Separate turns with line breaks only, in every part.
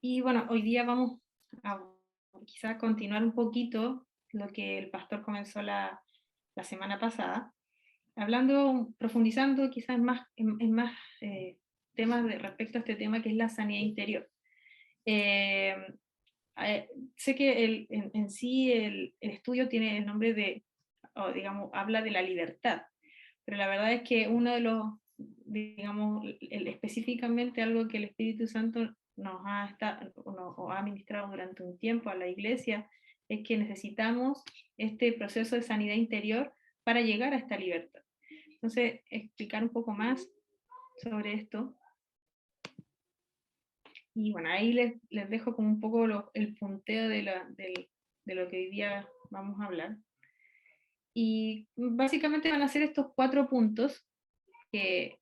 Y bueno, hoy día vamos a quizás continuar un poquito lo que el pastor comenzó la semana pasada, hablando, profundizando quizás más, en más temas respecto a este tema que es la sanidad interior. Eh, Sé que en sí el estudio tiene el nombre de, o digamos, habla de la libertad, pero la verdad es que uno de los, digamos, específicamente algo que el Espíritu Santo o ha ministrado durante un tiempo a la iglesia, es que necesitamos este proceso de sanidad interior para llegar a esta libertad. Entonces, explicar un poco más sobre esto. Y bueno, ahí les dejo como un poco el punteo de lo que hoy día vamos a hablar. Y básicamente van a ser estos 4 puntos que,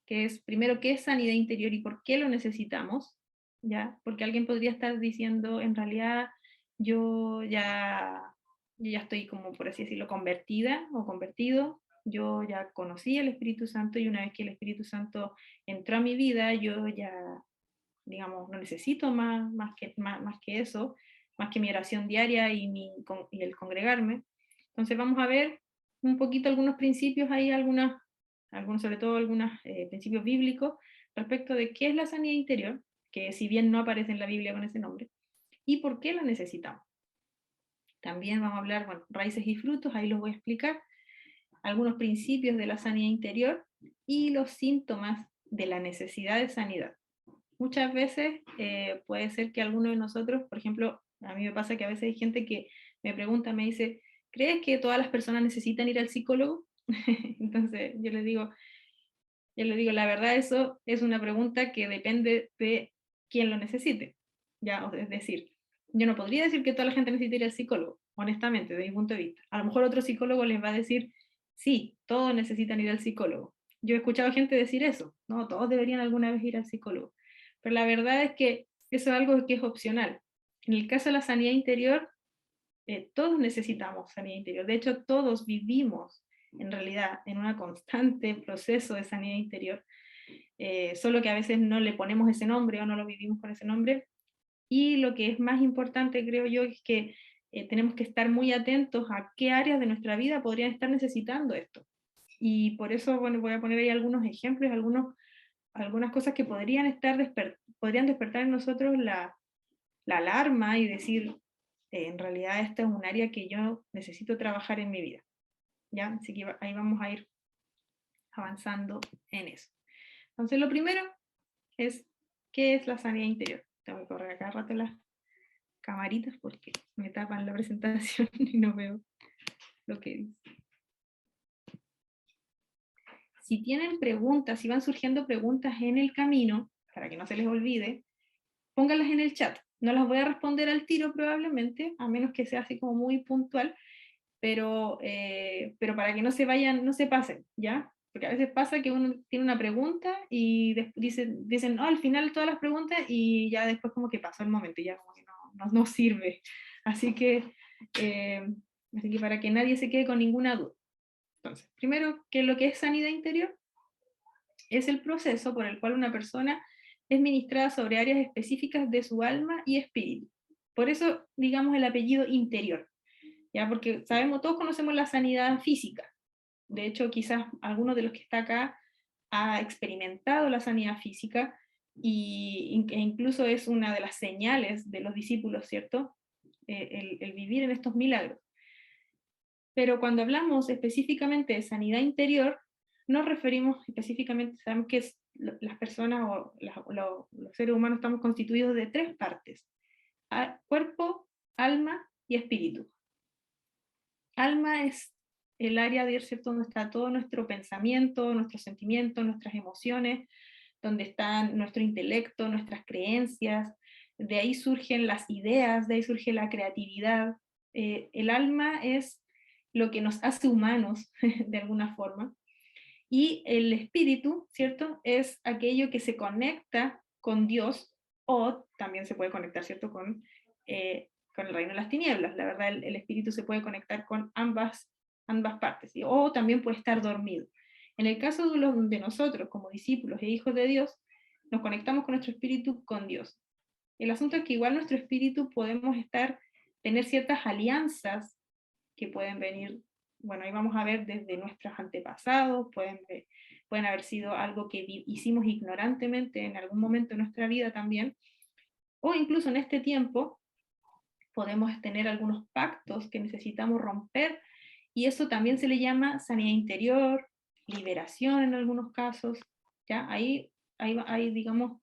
que es primero qué es sanidad interior y por qué lo necesitamos, ¿ya? Porque alguien podría estar diciendo, en realidad yo ya estoy como por así decirlo convertida o convertido, yo ya conocí el Espíritu Santo y una vez que el Espíritu Santo entró a mi vida, yo ya, digamos, no necesito más que eso, más que mi oración diaria y el congregarme. Entonces vamos a ver un poquito algunos principios ahí, algunos sobre todo algunos principios bíblicos respecto de qué es la sanidad interior, que si bien no aparece en la Biblia con ese nombre, y por qué la necesitamos. También vamos a hablar, bueno, raíces y frutos, ahí los voy a explicar, algunos principios de la sanidad interior y los síntomas de la necesidad de sanidad. Muchas veces puede ser que alguno de nosotros, por ejemplo, a mí me pasa que a veces hay gente que me pregunta, me dice, ¿crees que todas las personas necesitan ir al psicólogo? Entonces yo le digo, la verdad eso es una pregunta que depende de quién lo necesite. ¿Ya? Es decir, yo no podría decir que toda la gente necesita ir al psicólogo, honestamente, desde mi punto de vista. A lo mejor otro psicólogo les va a decir, sí, todos necesitan ir al psicólogo. Yo he escuchado gente decir eso, no, todos deberían alguna vez ir al psicólogo. Pero la verdad es que eso es algo que es opcional. En el caso de la sanidad interior, todos necesitamos sanidad interior. De hecho, todos vivimos en realidad en un constante proceso de sanidad interior, solo que a veces no le ponemos ese nombre o no lo vivimos con ese nombre. Y lo que es más importante, creo yo, es que tenemos que estar muy atentos a qué áreas de nuestra vida podrían estar necesitando esto. Y por eso, bueno, voy a poner ahí algunos ejemplos, algunas cosas que podrían despertar en nosotros la alarma y decir, en realidad esta es un área que yo necesito trabajar en mi vida. ¿Ya? Así que ahí vamos a ir avanzando en eso. Entonces, lo primero es, ¿qué es la sanidad interior? Tengo que correr acá rato las camaritas porque me tapan la presentación y no veo lo que dice. Si tienen preguntas, si van surgiendo preguntas en el camino, para que no se les olvide, pónganlas en el chat. No las voy a responder al tiro probablemente, a menos que sea así como muy puntual, pero para que no se vayan, no se pasen, ¿ya? Porque a veces pasa que uno tiene una pregunta y dicen, oh, al final todas las preguntas y ya después como que pasó el momento, ya como que no sirve. Así que, eh, así que para que nadie se quede con ninguna duda. Entonces, primero, ¿qué es lo que es sanidad interior? Es el proceso por el cual una persona es ministrada sobre áreas específicas de su alma y espíritu. Por eso, digamos, el apellido interior, ¿ya? Porque sabemos, todos conocemos la sanidad física. De hecho, quizás alguno de los que está acá ha experimentado la sanidad física e incluso es una de las señales de los discípulos, ¿cierto? El vivir en estos milagros. Pero cuando hablamos específicamente de sanidad interior, nos referimos específicamente, sabemos que las personas o los seres humanos estamos constituidos de 3 partes: cuerpo, alma y espíritu. Alma es el área de ¿cierto? Donde está todo nuestro pensamiento, nuestros sentimientos, nuestras emociones, donde está nuestro intelecto, nuestras creencias, de ahí surgen las ideas, de ahí surge la creatividad. El alma es lo que nos hace humanos, de alguna forma, y el espíritu, ¿cierto? Es aquello que se conecta con Dios, o también se puede conectar, ¿cierto? Con el reino de las tinieblas. La verdad, el espíritu se puede conectar con ambas partes, ¿sí? O también puede estar dormido. En el caso de nosotros, como discípulos e hijos de Dios, nos conectamos con nuestro espíritu con Dios. El asunto es que igual nuestro espíritu podemos tener ciertas alianzas que pueden venir, bueno, ahí vamos a ver desde nuestros antepasados, pueden haber sido algo que hicimos ignorantemente en algún momento de nuestra vida también, o incluso en este tiempo podemos tener algunos pactos que necesitamos romper, y eso también se le llama sanidad interior, liberación en algunos casos, ¿ya? Ahí hay digamos,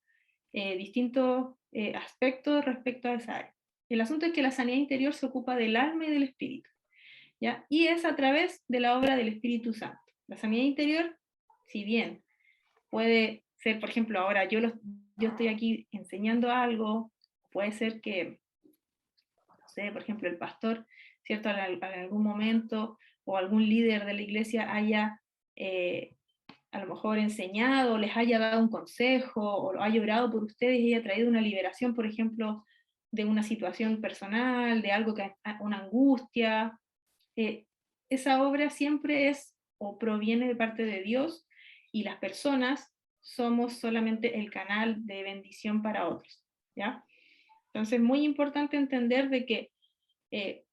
distintos aspectos respecto a esa área. El asunto es que la sanidad interior se ocupa del alma y del espíritu, ¿ya? Y es a través de la obra del Espíritu Santo. La sanidad interior, si bien puede ser, por ejemplo, ahora yo estoy aquí enseñando algo, puede ser que, no sé, por ejemplo, el pastor, ¿cierto? En algún momento, o algún líder de la iglesia haya a lo mejor enseñado, les haya dado un consejo, o lo haya orado por ustedes y haya traído una liberación, por ejemplo, de una situación personal, de algo una angustia. Esa obra siempre es o proviene de parte de Dios, y las personas somos solamente el canal de bendición para otros, ¿ya? Entonces es muy importante entender de que,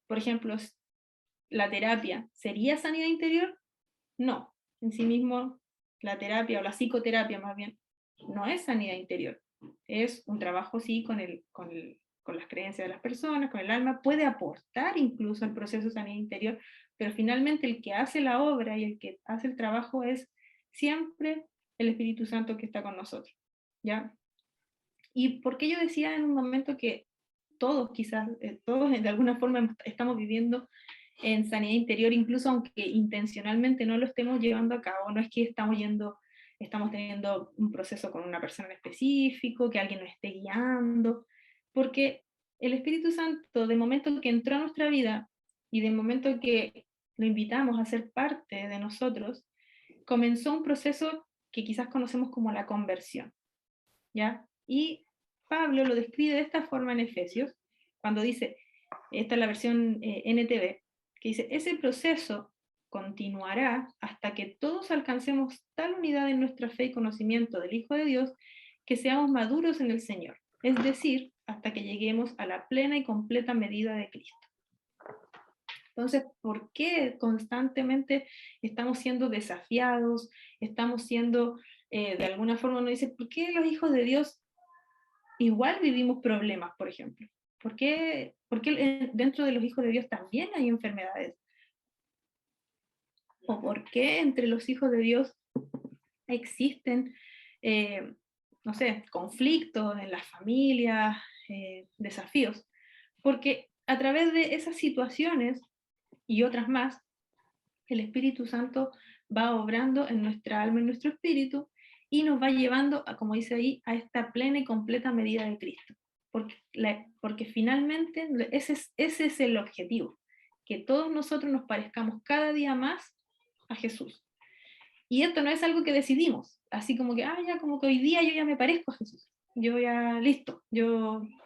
por ejemplo, la terapia, ¿sería sanidad interior? No, en sí mismo la terapia o la psicoterapia más bien no es sanidad interior, es un trabajo sí con las creencias de las personas, con el alma, puede aportar incluso al proceso de sanidad interior, pero finalmente el que hace la obra y el que hace el trabajo es siempre el Espíritu Santo que está con nosotros, ¿ya? Y porque yo decía en un momento que todos quizás, todos de alguna forma estamos viviendo en sanidad interior, incluso aunque intencionalmente no lo estemos llevando a cabo, no es que estamos teniendo un proceso con una persona en específico, que alguien nos esté guiando, porque el Espíritu Santo, de momento que entró a nuestra vida y de momento que lo invitamos a ser parte de nosotros, comenzó un proceso que quizás conocemos como la conversión, ¿ya? Y Pablo lo describe de esta forma en Efesios, cuando dice, esta es la versión NTV, que dice, ese proceso continuará hasta que todos alcancemos tal unidad en nuestra fe y conocimiento del Hijo de Dios, que seamos maduros en el Señor, es decir, hasta que lleguemos a la plena y completa medida de Cristo. Entonces, ¿por qué constantemente estamos siendo desafiados? Estamos siendo, de alguna forma uno dice, ¿por qué los hijos de Dios igual vivimos problemas, por ejemplo? ¿Por qué dentro de los hijos de Dios también hay enfermedades? ¿O por qué entre los hijos de Dios existen, eh, no sé, conflictos en las familias, desafíos? Porque a través de esas situaciones y otras más, el Espíritu Santo va obrando en nuestra alma y nuestro espíritu, y nos va llevando, como dice ahí, a esta plena y completa medida de Cristo. Porque finalmente ese es el objetivo, que todos nosotros nos parezcamos cada día más a Jesús. Y esto no es algo que decidimos, así como que, ya, como que hoy día yo ya me parezco a Jesús. Yo ya, listo,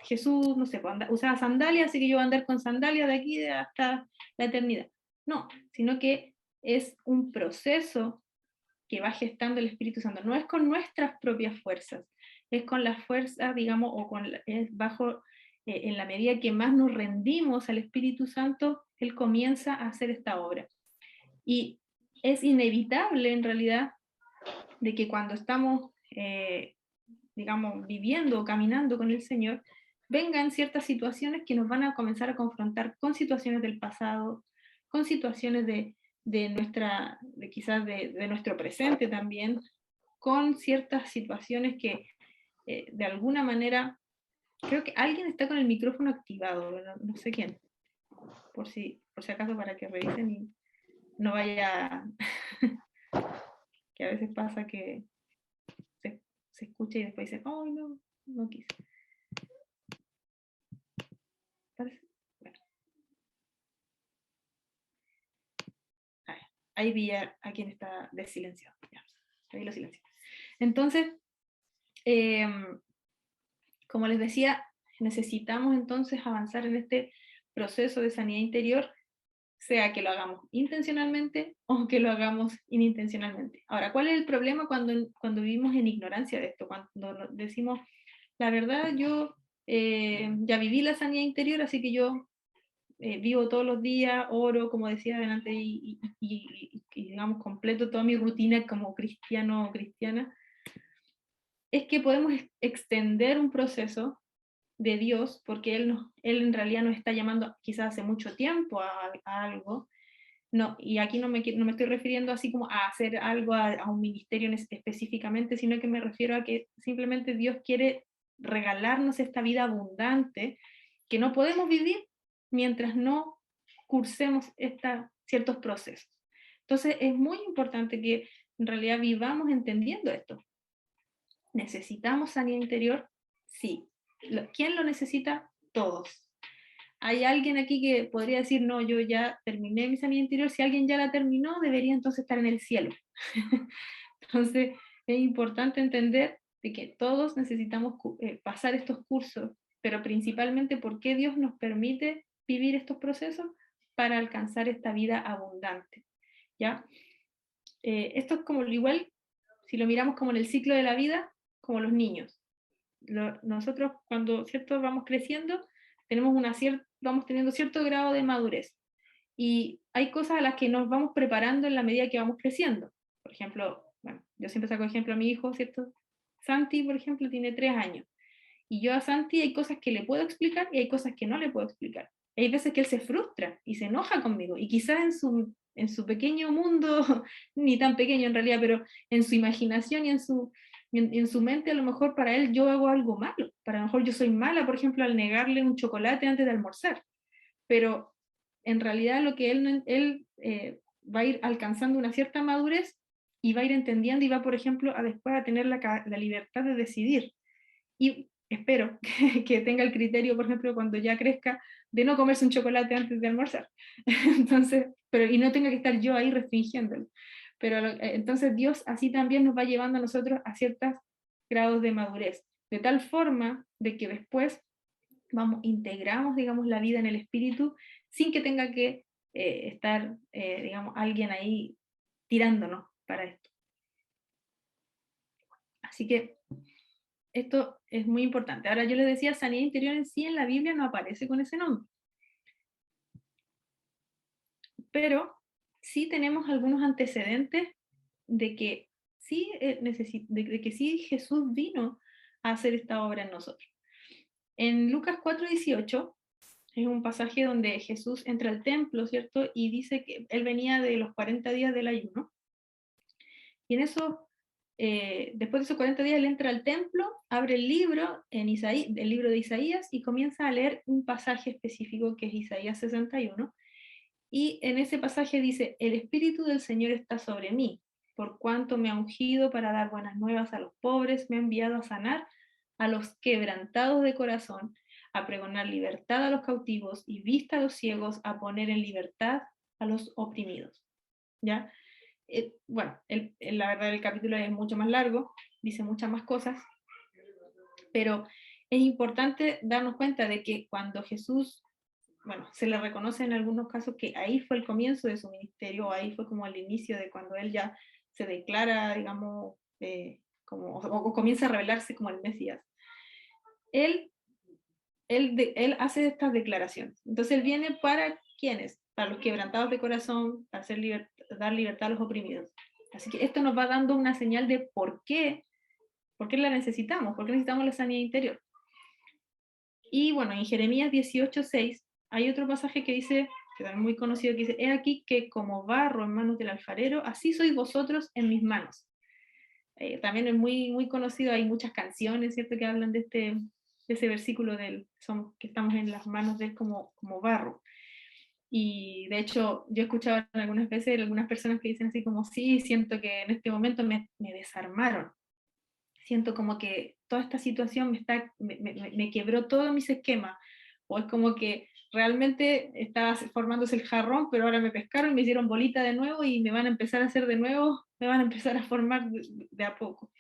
Jesús, no sé, pues usaba sandalias, así que yo voy a andar con sandalias de aquí hasta la eternidad. No, sino que es un proceso que va gestando el Espíritu Santo. No es con nuestras propias fuerzas, es con la fuerza, digamos, es bajo, en la medida que más nos rendimos al Espíritu Santo, Él comienza a hacer esta obra. Y es inevitable, en realidad, de que cuando estamos, digamos, viviendo o caminando con el Señor, vengan ciertas situaciones que nos van a comenzar a confrontar con situaciones del pasado, con situaciones quizás de nuestro presente también, con ciertas situaciones que de alguna manera, creo que alguien está con el micrófono activado, no sé quién, por si acaso para que revisen y no vaya, que a veces pasa que se escucha y después dice, oh, no quise. ¿Parece? Bueno. Ahí vi a quien está desilenciado. Ya, ahí lo silencio. Entonces, como les decía, necesitamos entonces avanzar en este proceso de sanidad interior sea que lo hagamos intencionalmente o que lo hagamos inintencionalmente. Ahora, ¿cuál es el problema cuando vivimos en ignorancia de esto? Cuando decimos, la verdad, yo ya viví la sanidad interior, así que yo vivo todos los días, oro, como decía adelante, y digamos, completo toda mi rutina como cristiano o cristiana, es que podemos extender un proceso de Dios, porque Él en realidad nos está llamando quizás hace mucho tiempo a algo, no, y aquí no me estoy refiriendo así como a hacer algo, a un ministerio específicamente, sino que me refiero a que simplemente Dios quiere regalarnos esta vida abundante que no podemos vivir mientras no cursemos ciertos procesos. Entonces es muy importante que en realidad vivamos entendiendo esto. ¿Necesitamos sanidad interior? Sí. ¿Quién lo necesita? Todos. ¿Hay alguien aquí que podría decir, no, yo ya terminé mi sanidad interior? Si alguien ya la terminó, debería entonces estar en el cielo. Entonces, es importante entender de que todos necesitamos pasar estos cursos, pero principalmente por qué Dios nos permite vivir estos procesos para alcanzar esta vida abundante. ¿Ya? Esto es como igual, si lo miramos como en el ciclo de la vida, como los niños. Nosotros cuando ¿cierto? Vamos creciendo, vamos teniendo cierto grado de madurez. Y hay cosas a las que nos vamos preparando en la medida que vamos creciendo. Por ejemplo, bueno, yo siempre saco ejemplo a mi hijo, ¿cierto? Santi, por ejemplo, tiene 3 años. Y yo a Santi hay cosas que le puedo explicar y hay cosas que no le puedo explicar. Hay veces que él se frustra y se enoja conmigo. Y quizás en su pequeño mundo, ni tan pequeño en realidad, pero en su imaginación y en su mente, a lo mejor para él yo hago algo malo. Para lo mejor yo soy mala, por ejemplo, al negarle un chocolate antes de almorzar. Pero en realidad lo que él va a ir alcanzando una cierta madurez y va a ir entendiendo y va, por ejemplo, a después a tener la libertad de decidir. Y espero que tenga el criterio, por ejemplo, cuando ya crezca, de no comerse un chocolate antes de almorzar. Entonces, y no tenga que estar yo ahí restringiéndolo. Pero entonces Dios así también nos va llevando a nosotros a ciertos grados de madurez, de tal forma de que después integramos, digamos, la vida en el espíritu sin que tenga que estar, digamos, alguien ahí tirándonos para esto. Así que esto es muy importante. Ahora yo les decía, sanidad interior en sí en la Biblia no aparece con ese nombre. Pero sí tenemos algunos antecedentes de que sí, de que sí Jesús vino a hacer esta obra en nosotros. En Lucas 4:18 es un pasaje donde Jesús entra al templo, ¿cierto? Y dice que él venía de los 40 días del ayuno. Y en eso, después de esos 40 días, él entra al templo, abre el libro, el libro de Isaías, y comienza a leer un pasaje específico que es Isaías 61. Y en ese pasaje dice, el Espíritu del Señor está sobre mí, por cuanto me ha ungido para dar buenas nuevas a los pobres, me ha enviado a sanar a los quebrantados de corazón, a pregonar libertad a los cautivos y vista a los ciegos, a poner en libertad a los oprimidos. ¿Ya? Bueno, la verdad el capítulo es mucho más largo, dice muchas más cosas, pero es importante darnos cuenta de que cuando Jesús, bueno, se le reconoce en algunos casos que ahí fue el comienzo de su ministerio, ahí fue como el inicio de cuando él ya se declara, digamos, o comienza a revelarse como el Mesías. Él hace estas declaraciones. Entonces él viene para ¿quiénes? Para los quebrantados de corazón, para dar libertad a los oprimidos. Así que esto nos va dando una señal de por qué la necesitamos, por qué necesitamos la sanidad interior. Y bueno, en Jeremías 18:6 hay otro pasaje que dice, que es muy conocido, que dice, he aquí que como barro en manos del alfarero, así sois vosotros en mis manos. También es muy, muy conocido, hay muchas canciones, ¿cierto?, que hablan de ese versículo que estamos en las manos de él como barro. Y de hecho, yo he escuchado algunas veces algunas personas que dicen así como, sí, siento que en este momento me desarmaron. Siento como que toda esta situación me quebró todos mis esquemas. O es como que realmente estaba formándose el jarrón, pero ahora me pescaron, me hicieron bolita de nuevo y me van a empezar a hacer de nuevo, me van a empezar a formar de a poco.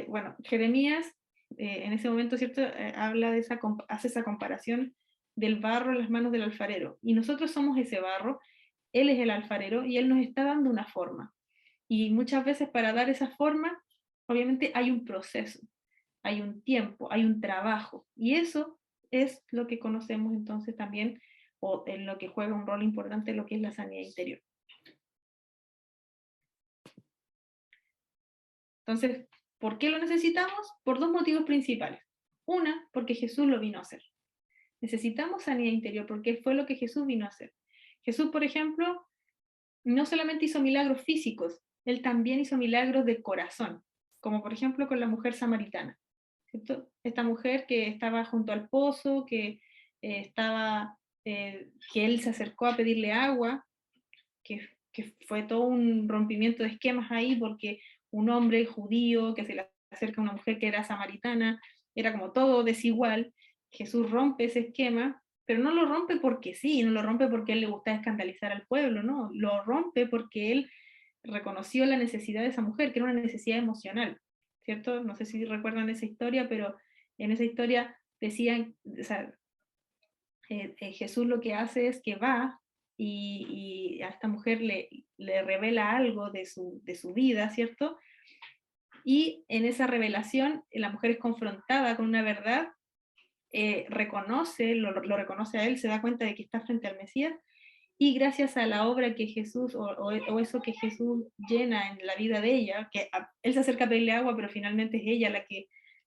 Bueno, Jeremías en ese momento, ¿cierto? Habla hace esa comparación del barro en las manos del alfarero. Y nosotros somos ese barro, Él es el alfarero y Él nos está dando una forma. Y muchas veces para dar esa forma, obviamente hay un proceso, hay un tiempo, hay un trabajo. Y eso es lo que conocemos entonces también, o en lo que juega un rol importante en lo que es la sanidad interior. Entonces, ¿por qué lo necesitamos? Por dos motivos principales. Una, porque Jesús lo vino a hacer. Necesitamos sanidad interior porque fue lo que Jesús vino a hacer. Jesús, por ejemplo, no solamente hizo milagros físicos, él también hizo milagros de corazón, como por ejemplo con la mujer samaritana, ¿cierto? Esta mujer que estaba junto al pozo, que él se acercó a pedirle agua, que fue todo un rompimiento de esquemas ahí, porque un hombre judío que se le acerca a una mujer que era samaritana, era como todo desigual. Jesús rompe ese esquema, pero no lo rompe porque sí, no lo rompe porque a él le gustaba escandalizar al pueblo, no, lo rompe porque él reconoció la necesidad de esa mujer, que era una necesidad emocional, ¿cierto? No sé si recuerdan esa historia, pero en esa historia decían, o sea, Jesús lo que hace es que va y a esta mujer le revela algo de su vida, ¿cierto? Y en esa revelación la mujer es confrontada con una verdad, lo reconoce a él, se da cuenta de que está frente al Mesías, y gracias a la obra que Jesús, o eso que Jesús llena en la vida de ella, él se acerca a pedirle agua, pero finalmente es ella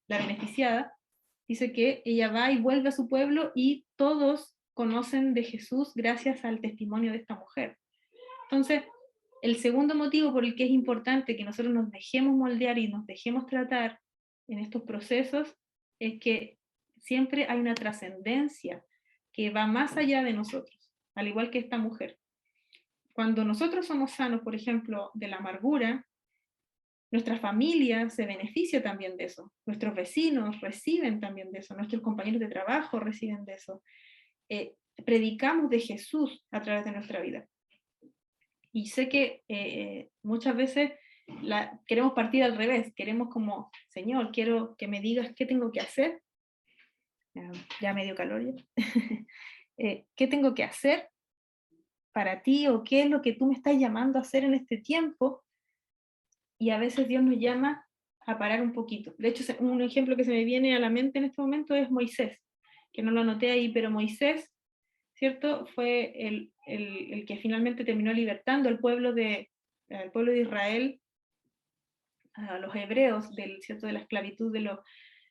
la beneficiada, dice que ella va y vuelve a su pueblo y todos conocen de Jesús gracias al testimonio de esta mujer. Entonces, el segundo motivo por el que es importante que nosotros nos dejemos moldear y nos dejemos tratar en estos procesos es que siempre hay una trascendencia que va más allá de nosotros, al igual que esta mujer. Cuando nosotros somos sanos, por ejemplo, de la amargura, nuestra familia se beneficia también de eso, nuestros vecinos reciben también de eso, nuestros compañeros de trabajo reciben de eso. Predicamos de Jesús a través de nuestra vida. Y sé que muchas veces queremos partir al revés, queremos como, Señor, quiero que me digas qué tengo que hacer, ya me dio calor ya, qué tengo que hacer para ti o qué es lo que tú me estás llamando a hacer en este tiempo, y a veces Dios nos llama a parar un poquito. De hecho, un ejemplo que se me viene a la mente en este momento es Moisés, que no lo anoté ahí, pero Moisés, ¿cierto? Fue el que finalmente terminó libertando al pueblo de Israel, a los hebreos, ¿cierto? De la esclavitud de los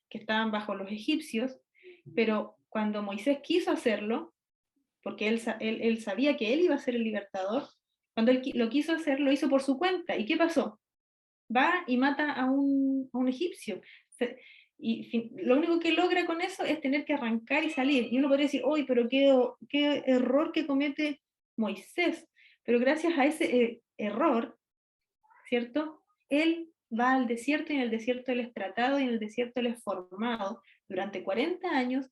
que estaban bajo los egipcios, pero cuando Moisés quiso hacerlo, porque él sabía que él iba a ser el libertador, cuando él lo quiso hacer, lo hizo por su cuenta. ¿Y qué pasó? Va y mata a un egipcio. Y lo único que logra con eso es tener que arrancar y salir. Y uno podría decir, uy, pero qué error que comete Moisés. Pero gracias a ese error, ¿cierto? Él va al desierto y en el desierto él es tratado y en el desierto él es formado durante 40 años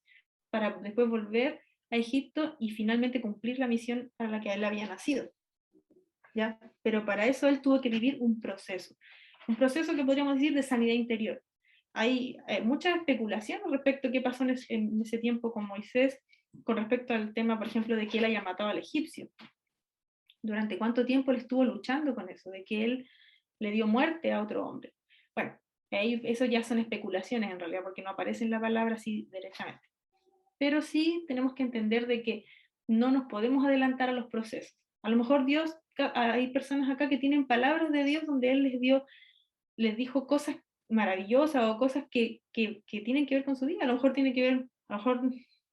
para después volver a Egipto y finalmente cumplir la misión para la que él había nacido. ¿Ya? Pero para eso él tuvo que vivir un proceso que podríamos decir de sanidad interior. Hay muchas especulaciones respecto a qué pasó en ese tiempo con Moisés, con respecto al tema, por ejemplo, de que él haya matado al egipcio. Durante cuánto tiempo él estuvo luchando con eso, de que él le dio muerte a otro hombre. Bueno, eso ya son especulaciones en realidad, porque no aparece en la palabra así derechamente. Pero sí tenemos que entender de que no nos podemos adelantar a los procesos. A lo mejor Dios, hay personas acá que tienen palabras de Dios donde Él les dijo cosas maravillosas o cosas que tienen que ver con su vida. A lo mejor tiene que ver, a lo mejor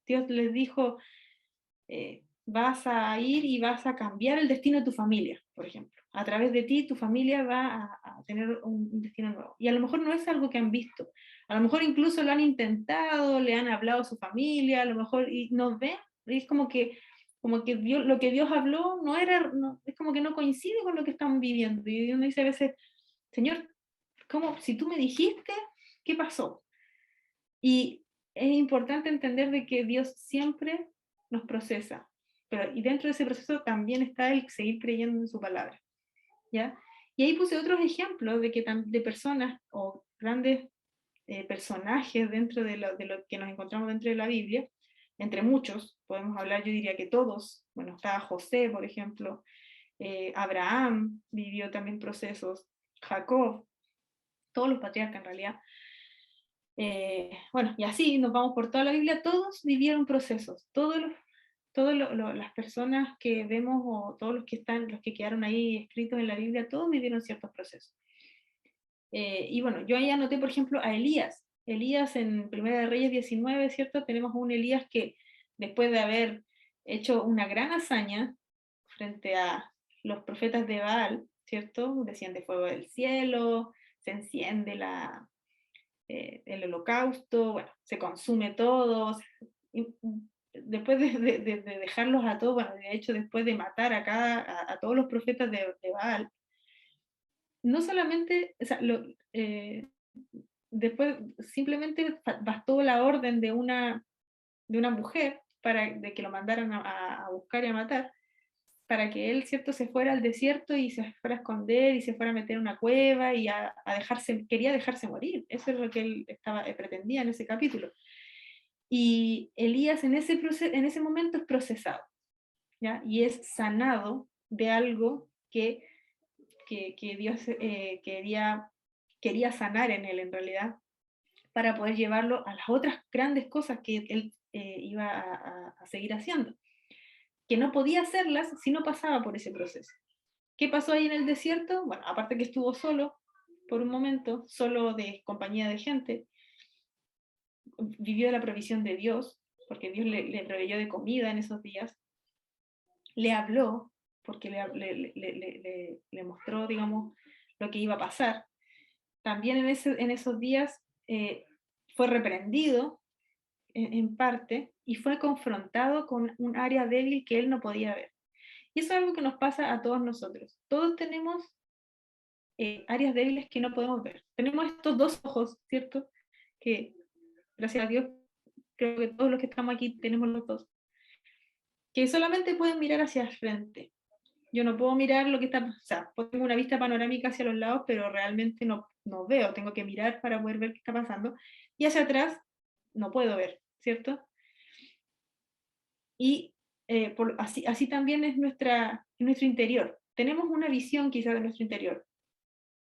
Dios les dijo, vas a ir y vas a cambiar el destino de tu familia, por ejemplo. A través de ti, tu familia va a tener un destino nuevo. Y a lo mejor no es algo que han visto. A lo mejor incluso lo han intentado, le han hablado a su familia, a lo mejor y nos ven, y es como que Dios, lo que Dios habló es como que no coincide con lo que están viviendo. Y uno dice a veces, Señor, ¿cómo? Si tú me dijiste, ¿qué pasó? Y es importante entender de que Dios siempre nos procesa, y dentro de ese proceso también está el seguir creyendo en su palabra, ¿ya? Y ahí puse otros ejemplos de personas o grandes personajes dentro de lo que nos encontramos dentro de la Biblia, entre muchos, podemos hablar, yo diría que todos, bueno, estaba José, por ejemplo, Abraham vivió también procesos, Jacob, todos los patriarcas en realidad. Bueno, y así nos vamos por toda la Biblia, todos vivieron procesos, las personas que vemos o todos los que quedaron ahí escritos en la Biblia, todos vivieron ciertos procesos. Y bueno, yo ahí anoté, por ejemplo, a Elías. Elías en Primera de Reyes 19, ¿cierto? Tenemos un Elías que después de haber hecho una gran hazaña frente a los profetas de Baal, ¿cierto? Desciende fuego del cielo, se enciende el holocausto, bueno, se consume todo. Y después de dejarlos a todos, bueno, de hecho después de matar a todos los profetas de Baal, no solamente, o sea, después simplemente bastó la orden de una mujer de que lo mandaran a buscar y a matar, para que él, ¿cierto?, se fuera al desierto y se fuera a esconder y se fuera a meter en una cueva y a dejarse, quería dejarse morir. Eso es lo que él pretendía en ese capítulo. Y Elías en ese momento es procesado, ¿ya? Y es sanado de algo que Dios quería sanar en él en realidad, para poder llevarlo a las otras grandes cosas que él iba a seguir haciendo, que no podía hacerlas si no pasaba por ese proceso. ¿Qué pasó ahí en el desierto? Bueno, aparte que estuvo solo por un momento, solo de compañía de gente, vivió la provisión de Dios, porque Dios le proveyó de comida en esos días, le habló, porque le mostró, digamos, lo que iba a pasar. También en esos días fue reprendido en parte y fue confrontado con un área débil que él no podía ver. Y eso es algo que nos pasa a todos nosotros. Todos tenemos áreas débiles que no podemos ver. Tenemos estos dos ojos, ¿cierto? Que, gracias a Dios, creo que todos los que estamos aquí tenemos los dos, que solamente pueden mirar hacia el frente. Yo no puedo mirar lo que está, o sea, tengo una vista panorámica hacia los lados, pero realmente no veo, tengo que mirar para poder ver qué está pasando. Y hacia atrás no puedo ver, ¿cierto? Y así también es nuestro interior. Tenemos una visión quizás de nuestro interior,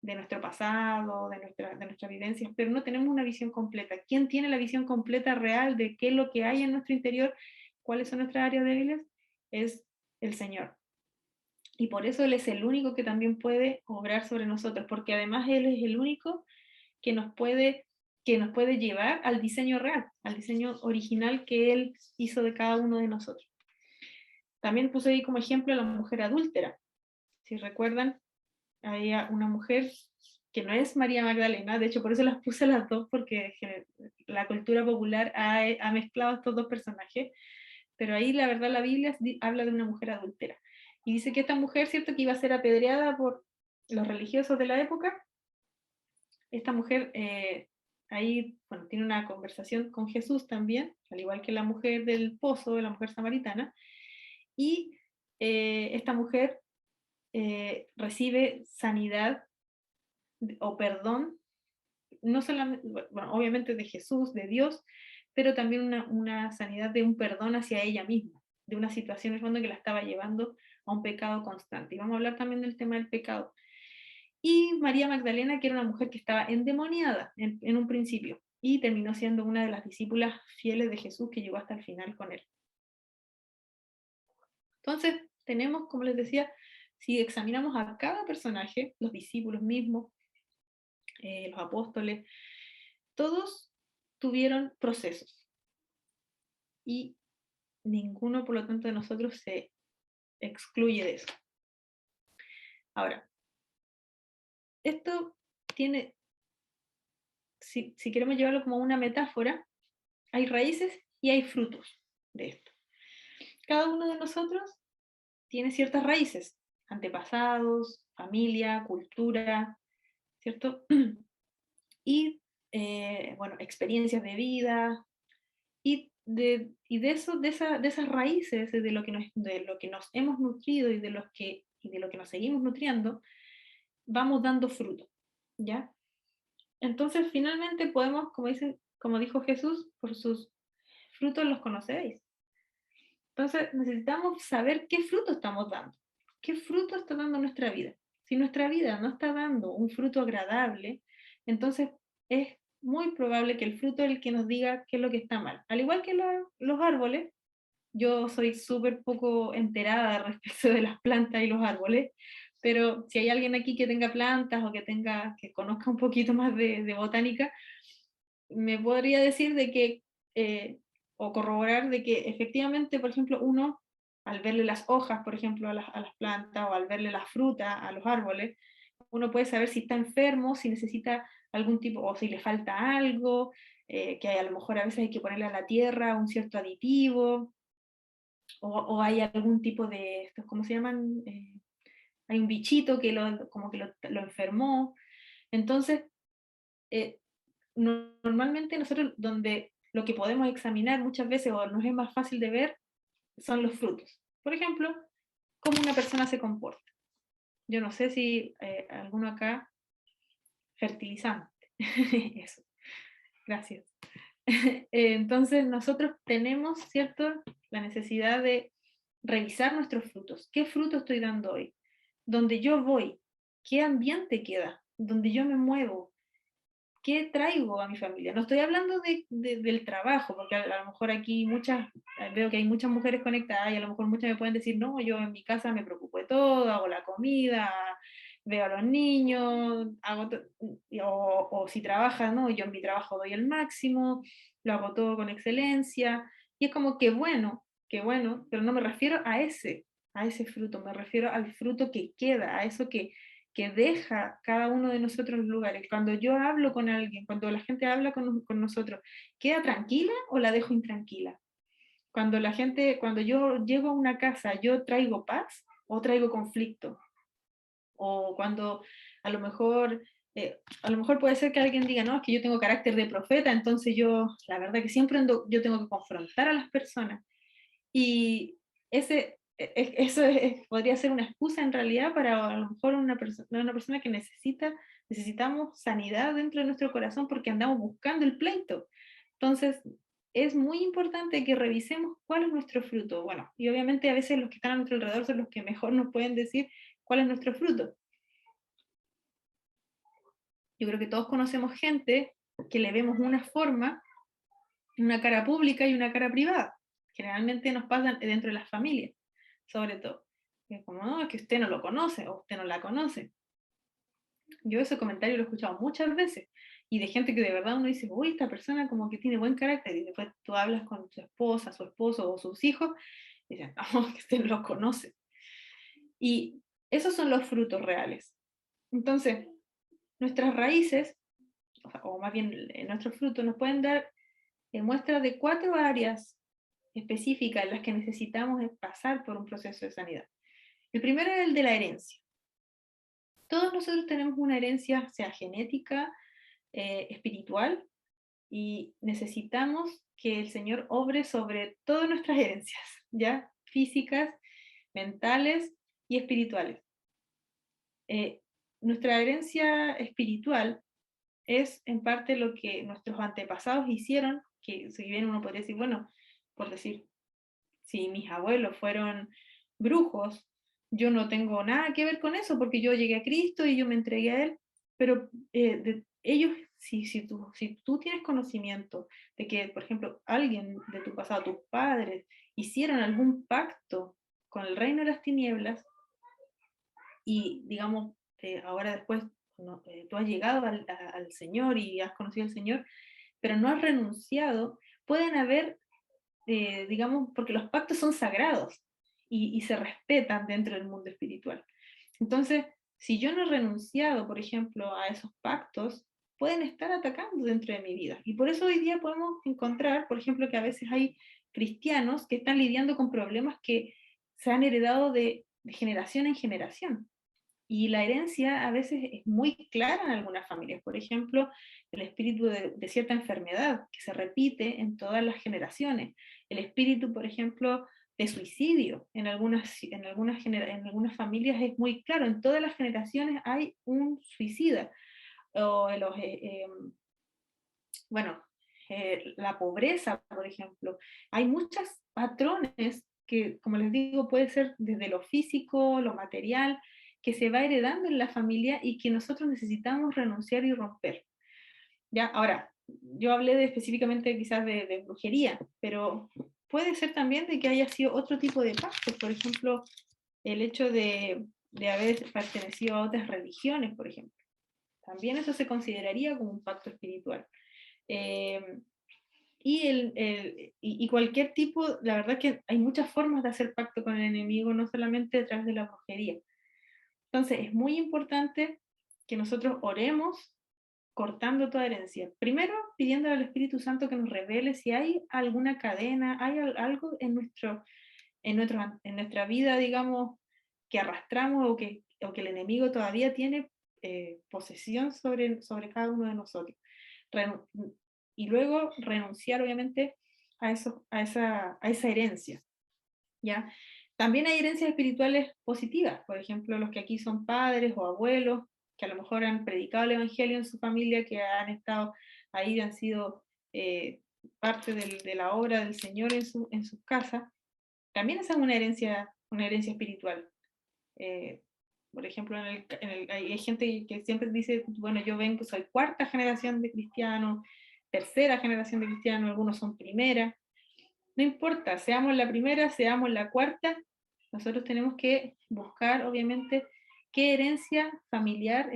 de nuestro pasado, de nuestras vivencias, pero no tenemos una visión completa. ¿Quién tiene la visión completa real de qué es lo que hay en nuestro interior? ¿Cuáles son nuestras áreas débiles? Es el Señor. Y por eso Él es el único que también puede obrar sobre nosotros, porque además Él es el único que que nos puede llevar al diseño real, al diseño original que Él hizo de cada uno de nosotros. También puse ahí como ejemplo a la mujer adúltera. Si recuerdan, había una mujer que no es María Magdalena, de hecho por eso las puse las dos, porque la cultura popular ha mezclado estos dos personajes, pero ahí la verdad la Biblia habla de una mujer adúltera. Y dice que esta mujer, ¿cierto?, que iba a ser apedreada por los religiosos de la época. Esta mujer ahí, bueno, tiene una conversación con Jesús también, al igual que la mujer del pozo, la mujer samaritana, y esta mujer recibe sanidad o perdón, no solamente, bueno, obviamente de Jesús, de Dios, pero también una sanidad de un perdón hacia ella misma, de una situación en el fondo que la estaba llevando a un pecado constante. Y vamos a hablar también del tema del pecado. Y María Magdalena, que era una mujer que estaba endemoniada en un principio, y terminó siendo una de las discípulas fieles de Jesús que llegó hasta el final con él. Entonces, tenemos, como les decía, si examinamos a cada personaje, los discípulos mismos, los apóstoles, todos tuvieron procesos. Y ninguno, por lo tanto, de nosotros se excluye de eso. Ahora, esto tiene, si queremos llevarlo como una metáfora, hay raíces y hay frutos de esto. Cada uno de nosotros tiene ciertas raíces, antepasados, familia, cultura, ¿cierto? Y, bueno, experiencias de vida, y de esas raíces, de lo que nos hemos nutrido y de lo que nos seguimos nutriendo, vamos dando fruto, ¿ya? Entonces, finalmente podemos, como dijo Jesús, por sus frutos los conocéis. Entonces necesitamos saber qué fruto estamos dando, qué fruto está dando nuestra vida. Si nuestra vida no está dando un fruto agradable, entonces es muy probable que el fruto es el que nos diga qué es lo que está mal. Al igual que los árboles, yo soy súper poco enterada respecto de las plantas y los árboles, pero si hay alguien aquí que tenga plantas o que conozca un poquito más de botánica, me podría decir de que, o corroborar de que efectivamente, por ejemplo, uno, al verle las hojas, por ejemplo, a las plantas, o al verle la fruta a los árboles, uno puede saber si está enfermo, si necesita algún tipo, o si le falta algo, que a lo mejor a veces hay que ponerle a la tierra un cierto aditivo, o hay algún tipo de, estos, ¿cómo se llaman? Hay un bichito que como que lo enfermó. Entonces, eh, normalmente nosotros donde lo que podemos examinar muchas veces o nos es más fácil de ver son los frutos. Por ejemplo, cómo una persona se comporta. Yo no sé si alguno acá, fertilizante. Eso, gracias. Entonces nosotros tenemos, ¿cierto?, la necesidad de revisar nuestros frutos. ¿Qué fruto estoy dando hoy? ¿Dónde yo voy? ¿Qué ambiente queda? ¿Dónde yo me muevo? ¿Qué traigo a mi familia? No estoy hablando del trabajo, porque a lo mejor aquí veo que hay muchas mujeres conectadas y a lo mejor muchas me pueden decir, no, yo en mi casa me preocupo de todo, hago la comida, veo a los niños, o si trabajas, no, yo en mi trabajo doy el máximo, lo hago todo con excelencia, y es como que bueno, pero no me refiero a ese fruto, me refiero al fruto que queda, a eso que deja cada uno de nosotros los lugares. Cuando yo hablo con alguien, cuando la gente habla con nosotros, ¿queda tranquila o la dejo intranquila? Cuando yo llego a una casa, ¿yo traigo paz o traigo conflicto? O cuando a lo mejor, a lo mejor puede ser que alguien diga, no, es que yo tengo carácter de profeta, entonces la verdad que siempre yo tengo que confrontar a las personas. Y podría ser una excusa en realidad para a lo mejor una persona que necesitamos sanidad dentro de nuestro corazón porque andamos buscando el pleito. Entonces, es muy importante que revisemos cuál es nuestro fruto. Bueno, y obviamente a veces los que están a nuestro alrededor son los que mejor nos pueden decir cuál es nuestro fruto. Yo creo que todos conocemos gente que le vemos una forma, una cara pública y una cara privada. Generalmente nos pasa dentro de las familias, sobre todo. Es como, no, es que usted no lo conoce o usted no la conoce. Yo ese comentario lo he escuchado muchas veces y de gente que de verdad uno dice, uy, esta persona como que tiene buen carácter y después tú hablas con su esposa, su esposo o sus hijos y dicen, no, que usted no los conoce. Y esos son los frutos reales. Entonces, nuestras raíces, o más bien nuestros frutos, nos pueden dar muestra de 4 áreas específicas en las que necesitamos pasar por un proceso de sanidad. El primero es el de la herencia. Todos nosotros tenemos una herencia, sea genética, espiritual, y necesitamos que el Señor obre sobre todas nuestras herencias, ¿ya? Físicas, mentales y espirituales. Nuestra herencia espiritual es en parte lo que nuestros antepasados hicieron, que si bien uno podría decir, bueno, por decir, si mis abuelos fueron brujos, yo no tengo nada que ver con eso porque yo llegué a Cristo y yo me entregué a Él, pero ellos, si tú tienes conocimiento de que, por ejemplo, alguien de tu pasado, tus padres, hicieron algún pacto con el reino de las tinieblas y, digamos, ahora después no, tú has llegado al Señor y has conocido al Señor, pero no has renunciado, pueden haber digamos, porque los pactos son sagrados y se respetan dentro del mundo espiritual. Entonces, si yo no he renunciado, por ejemplo, a esos pactos, pueden estar atacando dentro de mi vida. Y por eso hoy día podemos encontrar, por ejemplo, que a veces hay cristianos que están lidiando con problemas que se han heredado de generación en generación. Y la herencia a veces es muy clara en algunas familias. Por ejemplo, el espíritu de cierta enfermedad que se repite en todas las generaciones. El espíritu, por ejemplo, de suicidio en algunas familias es muy claro. En todas las generaciones hay un suicida. O bueno, la pobreza, por ejemplo. Hay muchos patrones que, como les digo, puede ser desde lo físico, lo material, que se va heredando en la familia y que nosotros necesitamos renunciar y romper. ¿Ya? Ahora, yo hablé específicamente quizás de brujería, pero puede ser también de que haya sido otro tipo de pactos, por ejemplo, el hecho de haber pertenecido a otras religiones, por ejemplo. También eso se consideraría como un pacto espiritual. Eh, y cualquier tipo, la verdad que hay muchas formas de hacer pacto con el enemigo, no solamente a través de la brujería. Entonces es muy importante que nosotros oremos cortando toda herencia. Primero, pidiendo al Espíritu Santo que nos revele si hay alguna cadena, hay algo en nuestra vida, digamos, que arrastramos o que el enemigo todavía tiene posesión sobre cada uno de nosotros. Y luego renunciar, obviamente, a esa herencia. ¿Ya? También hay herencias espirituales positivas, por ejemplo, los que aquí son padres o abuelos, que a lo mejor han predicado el Evangelio en su familia, que han estado ahí, han sido parte de la obra del Señor en sus casas. También esa es una herencia espiritual. Eh, por ejemplo, hay gente que siempre dice, bueno, yo vengo, soy cuarta generación de cristianos, tercera generación de cristianos, algunos son primera. No importa, seamos la primera, seamos la cuarta, nosotros tenemos que buscar, obviamente, qué herencia familiar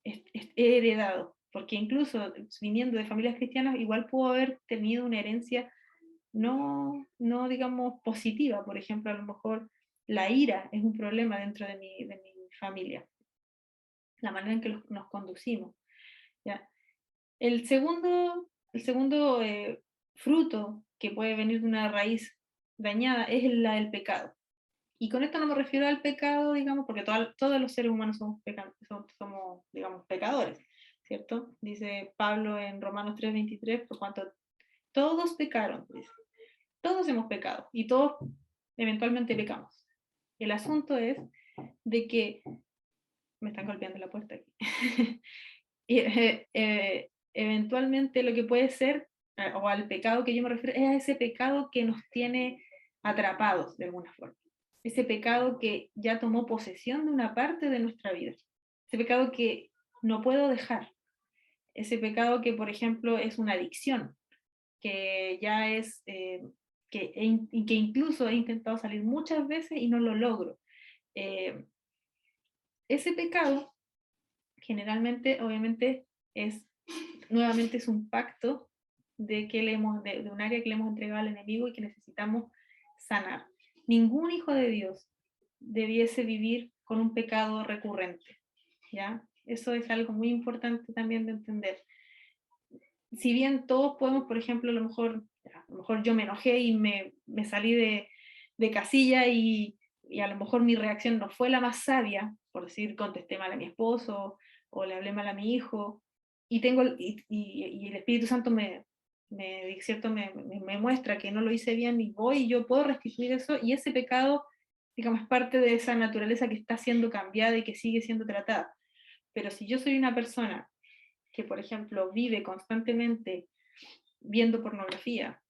he heredado, porque incluso viniendo de familias cristianas, igual puedo haber tenido una herencia no digamos, positiva. Por ejemplo, a lo mejor la ira es un problema dentro de mi familia, la manera en que nos conducimos. ¿Ya? El segundo fruto que puede venir de una raíz dañada es la del pecado. Y con esto no me refiero al pecado, digamos, porque todos los seres humanos somos, digamos, pecadores, ¿cierto? Dice Pablo en Romanos 3:23, por cuanto todos pecaron, dice. Todos hemos pecado y todos eventualmente pecamos. El asunto es de que me están golpeando la puerta aquí. Y, eventualmente lo que puede ser, o al pecado que yo me refiero, es a ese pecado que nos tiene atrapados de alguna forma. Ese pecado que ya tomó posesión de una parte de nuestra vida. Ese pecado que no puedo dejar. Ese pecado que, por ejemplo, es una adicción, que ya es, que incluso he intentado salir muchas veces y no lo logro. Eh, ese pecado generalmente, obviamente, nuevamente es un pacto de un área que le hemos entregado al enemigo y que necesitamos sanar. Ningún hijo de Dios debiese vivir con un pecado recurrente, ¿ya? Eso es algo muy importante también de entender. Si bien todos podemos, por ejemplo, a lo mejor yo me enojé y me salí de casilla y a lo mejor mi reacción no fue la más sabia, por decir, contesté mal a mi esposo o le hablé mal a mi hijo, y el Espíritu Santo ¿cierto? Me muestra que no lo hice bien y yo puedo restituir eso, y ese pecado, digamos, es parte de esa naturaleza que está siendo cambiada y que sigue siendo tratada. Pero si yo soy una persona que, por ejemplo, vive constantemente viendo pornografía,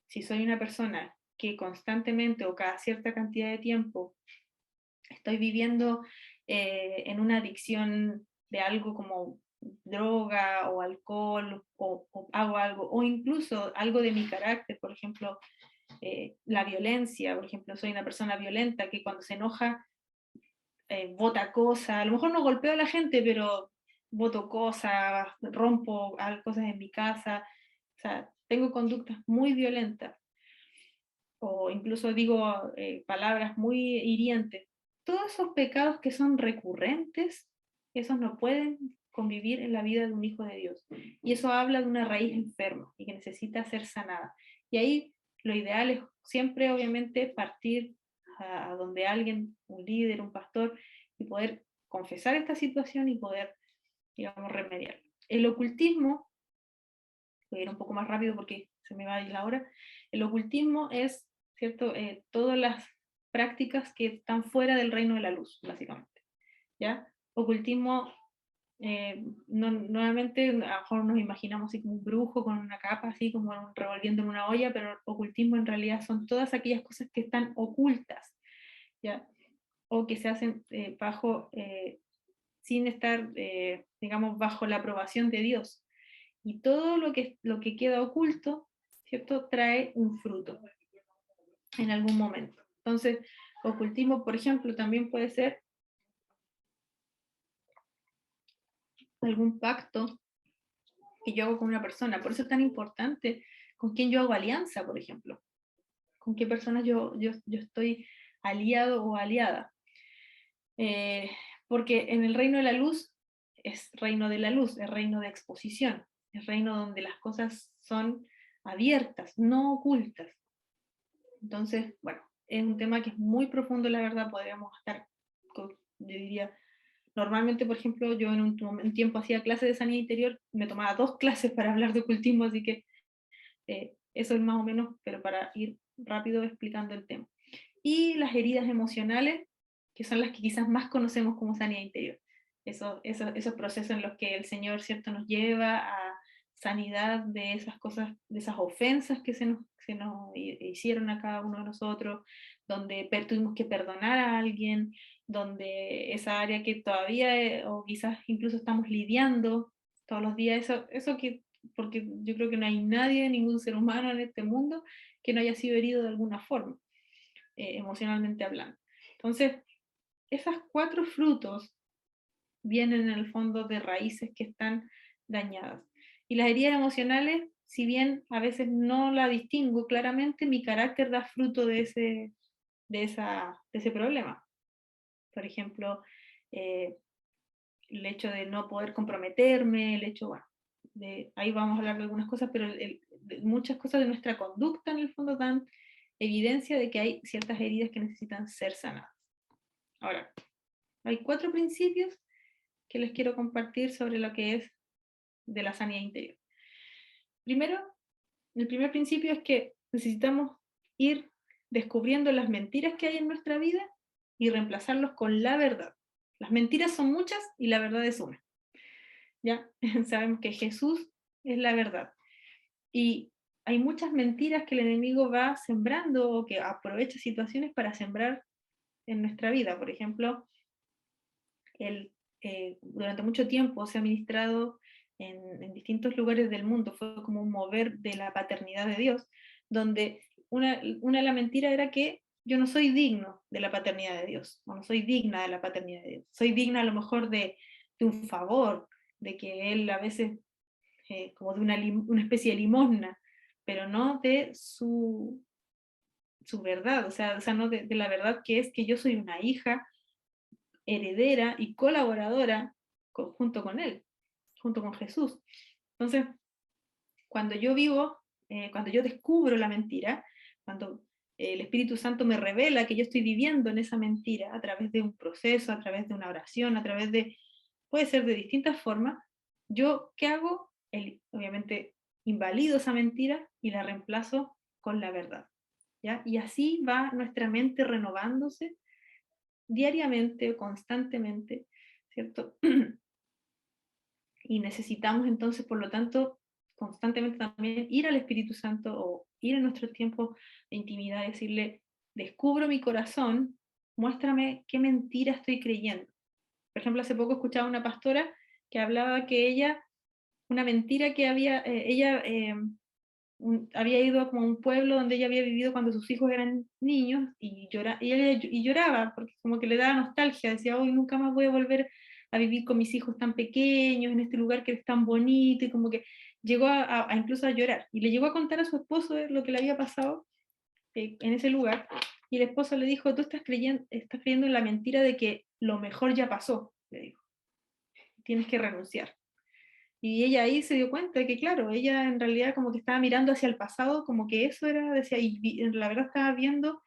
si soy una persona que constantemente o cada cierta cantidad de tiempo estoy viviendo en una adicción de algo como droga o alcohol o hago algo, o incluso algo de mi carácter, por ejemplo, la violencia, por ejemplo, soy una persona violenta que cuando se enoja bota cosas, a lo mejor no golpeo a la gente, pero boto cosas, rompo cosas en mi casa, o sea, tengo conductas muy violentas, o incluso digo palabras muy hirientes. Todos esos pecados que son recurrentes, esos no pueden convivir en la vida de un hijo de Dios. Y eso habla de una raíz enferma y que necesita ser sanada. Y ahí lo ideal es siempre, obviamente, partir a donde alguien, un líder, un pastor, y poder confesar esta situación y poder, digamos, remediar. El ocultismo, voy a ir un poco más rápido porque se me va a ir la hora. El ocultismo es, ¿cierto? Todas las prácticas que están fuera del reino de la luz, básicamente. ¿Ya? Ocultismo nuevamente, a lo mejor nos imaginamos así como un brujo con una capa, así como revolviendo en una olla, pero ocultismo en realidad son todas aquellas cosas que están ocultas, ¿ya? O que se hacen sin estar, digamos, bajo la aprobación de Dios. Y todo lo que queda oculto, ¿cierto?, trae un fruto en algún momento. Entonces, ocultismo, por ejemplo, también puede ser algún pacto que yo hago con una persona. Por eso es tan importante con quién yo hago alianza, por ejemplo. Con qué personas yo estoy aliado o aliada. Porque en el reino de la luz es reino de la luz, es reino de exposición, es reino donde las cosas son abiertas, no ocultas. Entonces, bueno, es un tema que es muy profundo, la verdad, podríamos estar, yo diría, normalmente, por ejemplo, yo en un tiempo hacía clases de sanidad interior, me tomaba 2 clases para hablar de ocultismo, así que eso es más o menos, pero para ir rápido explicando el tema. Y las heridas emocionales, que son las que quizás más conocemos como sanidad interior. Esos procesos en los que el Señor, ¿cierto?, nos lleva a sanidad de esas cosas, de esas ofensas que se nos hicieron a cada uno de nosotros, donde tuvimos que perdonar a alguien, donde esa área que todavía, o quizás incluso estamos lidiando todos los días, eso que, porque yo creo que no hay nadie, ningún ser humano en este mundo que no haya sido herido de alguna forma, emocionalmente hablando. Entonces, esos 4 frutos vienen en el fondo de raíces que están dañadas. Y las heridas emocionales, si bien a veces no la distingo claramente, mi carácter da fruto de ese problema. Por ejemplo, el hecho de no poder comprometerme, el hecho, bueno, ahí vamos a hablar de algunas cosas, pero muchas cosas de nuestra conducta en el fondo dan evidencia de que hay ciertas heridas que necesitan ser sanadas. Ahora, hay 4 principios que les quiero compartir sobre lo que es de la sanidad interior. Primero, el primer principio es que necesitamos ir descubriendo las mentiras que hay en nuestra vida y reemplazarlos con la verdad. Las mentiras son muchas y la verdad es una. ¿Ya? Sabemos que Jesús es la verdad. Y hay muchas mentiras que el enemigo va sembrando o que aprovecha situaciones para sembrar en nuestra vida. Por ejemplo, durante mucho tiempo se ha ministrado en distintos lugares del mundo, fue como un mover de la paternidad de Dios, donde una de las mentiras era que yo no soy digno de la paternidad de Dios, o no soy digna de la paternidad de Dios, soy digna a lo mejor de un favor, de que Él a veces, como de una especie de limosna, pero no de su verdad, o sea no de la verdad que es que yo soy una hija heredera y colaboradora junto con Él, junto con Jesús. Entonces, cuando cuando yo descubro la mentira, cuando el Espíritu Santo me revela que yo estoy viviendo en esa mentira a través de un proceso, a través de una oración, a través puede ser de distintas formas, yo, ¿qué hago? Obviamente, invalido esa mentira y la reemplazo con la verdad. ¿Ya? Y así va nuestra mente renovándose diariamente o constantemente, ¿cierto? Y necesitamos entonces, por lo tanto, constantemente también ir al Espíritu Santo o ir en nuestro tiempo de intimidad y decirle, descubro mi corazón, muéstrame qué mentira estoy creyendo. Por ejemplo, hace poco escuchaba una pastora que hablaba que una mentira que había ido como a un pueblo donde ella había vivido cuando sus hijos eran niños y lloraba, porque como que le daba nostalgia, decía, hoy nunca más voy a volver a vivir con mis hijos tan pequeños, en este lugar que es tan bonito, y como que llegó incluso a llorar, y le llegó a contar a su esposo lo que le había pasado en ese lugar, y el esposo le dijo, tú estás creyendo en la mentira de que lo mejor ya pasó, le dijo, tienes que renunciar. Y ella ahí se dio cuenta de que, claro, ella en realidad como que estaba mirando hacia el pasado, como que eso era, decía, y la verdad estaba viendo,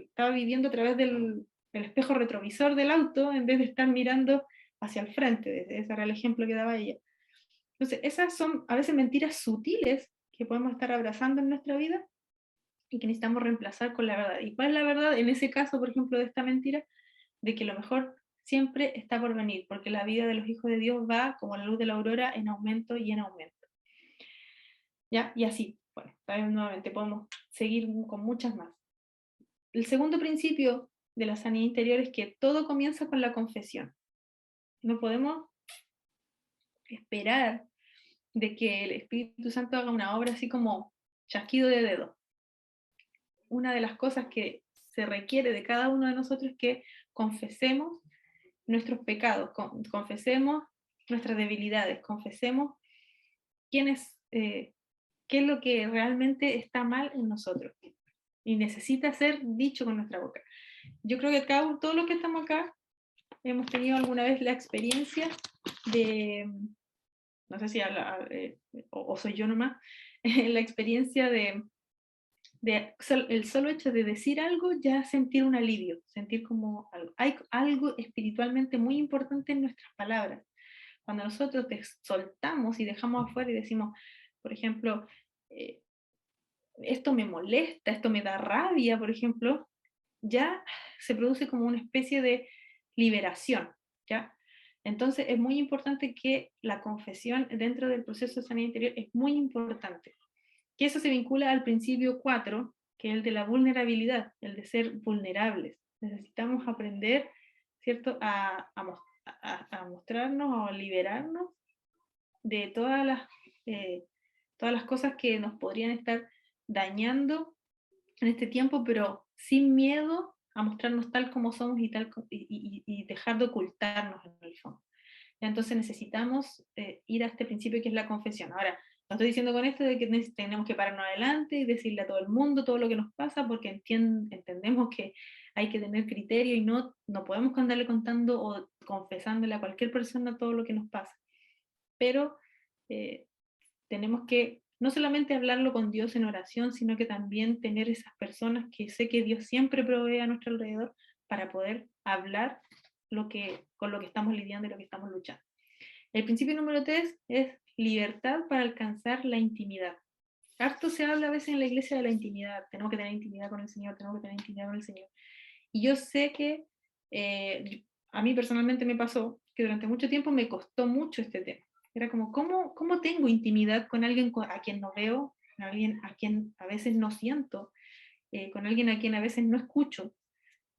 estaba viviendo a través del espejo retrovisor del auto, en vez de estar mirando hacia el frente. Ese era el ejemplo que daba ella. Entonces, esas son a veces mentiras sutiles que podemos estar abrazando en nuestra vida y que necesitamos reemplazar con la verdad. ¿Y cuál es la verdad en ese caso, por ejemplo, de esta mentira? De que lo mejor siempre está por venir, porque la vida de los hijos de Dios va como la luz de la aurora en aumento y en aumento. ¿Ya? Y así, bueno, también nuevamente podemos seguir con muchas más. El segundo principio de la sanidad interior es que todo comienza con la confesión. No podemos esperar de que el Espíritu Santo haga una obra así como chasquido de dedo. Una de las cosas que se requiere de cada uno de nosotros es que confesemos nuestros pecados, confesemos nuestras debilidades, confesemos qué es lo que realmente está mal en nosotros y necesita ser dicho con nuestra boca. Yo creo que todos los que estamos acá hemos tenido alguna vez la experiencia de, no sé si o soy yo nomás, la experiencia el solo hecho de decir algo ya sentir un alivio, sentir como hay algo espiritualmente muy importante en nuestras palabras. Cuando nosotros soltamos y dejamos afuera y decimos, por ejemplo, esto me molesta, esto me da rabia, por ejemplo, ya se produce como una especie de liberación, ¿ya? Entonces es muy importante que la confesión dentro del proceso de sanidad interior es muy importante. Que eso se vincula al principio 4, que es el de la vulnerabilidad, el de ser vulnerables. Necesitamos aprender, ¿cierto?, a mostrarnos o a liberarnos de todas las cosas que nos podrían estar dañando en este tiempo, pero sin miedo a mostrarnos tal como somos y dejar de ocultarnos en el fondo. Entonces necesitamos ir a este principio que es la confesión. Ahora, no estoy diciendo con esto de que tenemos que pararnos adelante y decirle a todo el mundo todo lo que nos pasa, porque entendemos que hay que tener criterio y no podemos andarle contando o confesándole a cualquier persona todo lo que nos pasa. Pero eh, tenemos que no solamente hablarlo con Dios en oración, sino que también tener esas personas que sé que Dios siempre provee a nuestro alrededor para poder hablar con lo que estamos lidiando y lo que estamos luchando. El principio número 3 es libertad para alcanzar la intimidad. Harto se habla a veces en la iglesia de la intimidad, tenemos que tener intimidad con el Señor, tenemos que tener intimidad con el Señor. Y yo sé que a mí personalmente me pasó que durante mucho tiempo me costó mucho este tema. Era como, ¿cómo tengo intimidad con alguien a quien no veo, con alguien a quien a veces no siento, con alguien a quien a veces no escucho?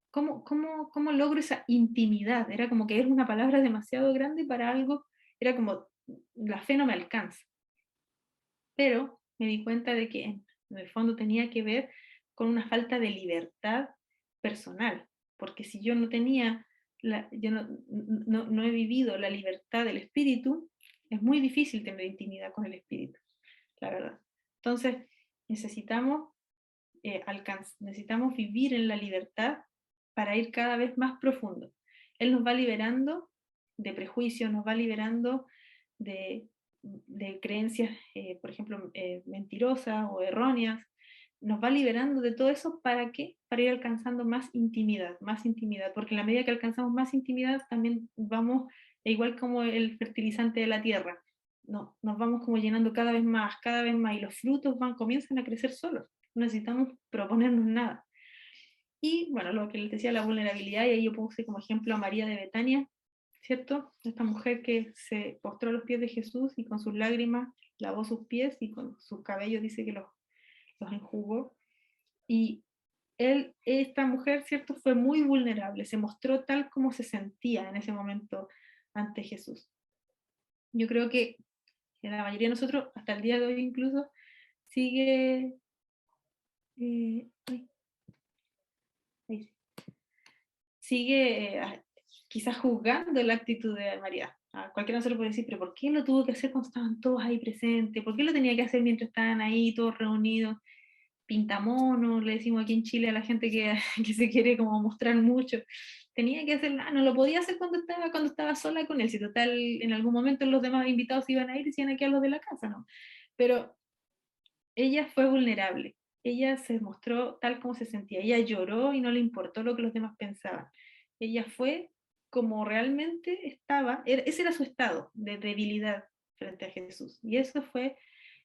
¿Cómo logro esa intimidad? Era como que era una palabra demasiado grande para algo, era como, la fe no me alcanza. Pero me di cuenta de que en el fondo tenía que ver con una falta de libertad personal, porque si yo no tenía, yo no he vivido la libertad del espíritu, es muy difícil tener intimidad con el espíritu, la verdad. Entonces, necesitamos, necesitamos vivir en la libertad para ir cada vez más profundo. Él nos va liberando de prejuicios, nos va liberando de, de creencias, por ejemplo, mentirosas o erróneas, nos va liberando de todo eso. ¿Para qué? Para ir alcanzando más intimidad, porque en la medida que alcanzamos más intimidad también vamos, igual como el fertilizante de la tierra, no, nos vamos como llenando cada vez más, y los frutos comienzan a crecer solos, no necesitamos proponernos nada. Y bueno, lo que les decía, la vulnerabilidad, y ahí yo puse como ejemplo a María de Betania, ¿cierto? Esta mujer que se postró a los pies de Jesús y con sus lágrimas lavó sus pies y con sus cabellos dice que los enjugó. Y esta mujer, ¿cierto? Fue muy vulnerable, se mostró tal como se sentía en ese momento ante Jesús. Yo creo que la mayoría de nosotros, hasta el día de hoy incluso, sigue... sigue quizás juzgando la actitud de María. A cualquiera de nosotros puede decir, pero ¿por qué lo tuvo que hacer cuando estaban todos ahí presentes? ¿Por qué lo tenía que hacer mientras estaban ahí todos reunidos? Pintamono, le decimos aquí en Chile a la gente que, que se quiere como mostrar mucho. Tenía que hacer nada, no lo podía hacer cuando estaba sola con él, si total en algún momento los demás invitados iban a ir y se iban a quedar los de la casa, ¿no? Pero ella fue vulnerable, ella se mostró tal como se sentía, ella lloró y no le importó lo que los demás pensaban. Ella fue como realmente estaba, ese era su estado de debilidad frente a Jesús. Y ese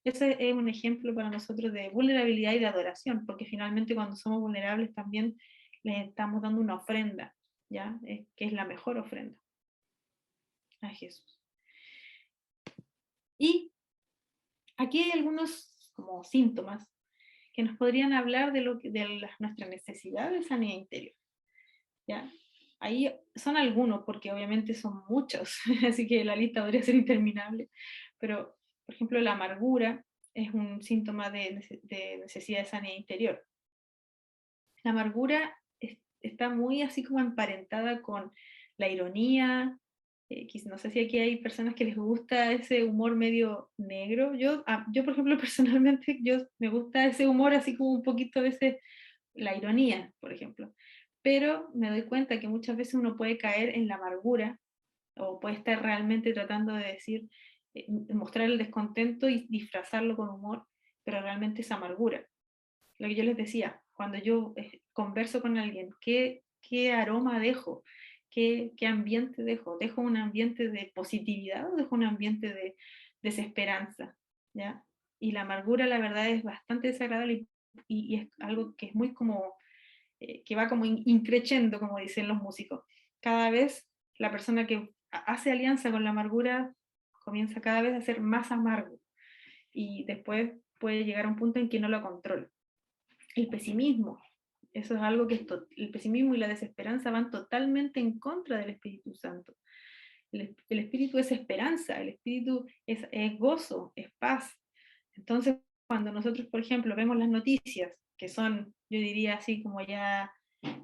es un ejemplo para nosotros de vulnerabilidad y de adoración, porque finalmente cuando somos vulnerables también le estamos dando una ofrenda ¿ya? Que es la mejor ofrenda a Jesús. Y aquí hay algunos como síntomas que nos podrían hablar de nuestra necesidad de sanidad interior, ¿ya? Ahí son algunos, porque obviamente son muchos, así que la lista podría ser interminable, pero, por ejemplo, la amargura es un síntoma de necesidad de sanidad interior. La amargura está muy así como emparentada con la ironía. No sé si aquí hay personas que les gusta ese humor medio negro. Yo por ejemplo, personalmente, me gusta ese humor así como un poquito a veces la ironía, por ejemplo. Pero me doy cuenta que muchas veces uno puede caer en la amargura o puede estar realmente tratando de decir, mostrar el descontento y disfrazarlo con humor, pero realmente es amargura. Lo que yo les decía, cuando yo converso con alguien, ¿qué aroma dejo? ¿Qué ambiente dejo? ¿Dejo un ambiente de positividad o dejo un ambiente de desesperanza? ¿Ya? Y la amargura, la verdad, es bastante desagradable y es algo que es muy como, que va como increciendo, como dicen los músicos. Cada vez la persona que hace alianza con la amargura comienza cada vez a ser más amargo y después puede llegar a un punto en que no lo controla. El pesimismo, eso es algo que el pesimismo y la desesperanza van totalmente en contra del Espíritu Santo. El Espíritu es esperanza, el Espíritu es gozo, es paz. Entonces, cuando nosotros, por ejemplo, vemos las noticias, que son, yo diría así como ya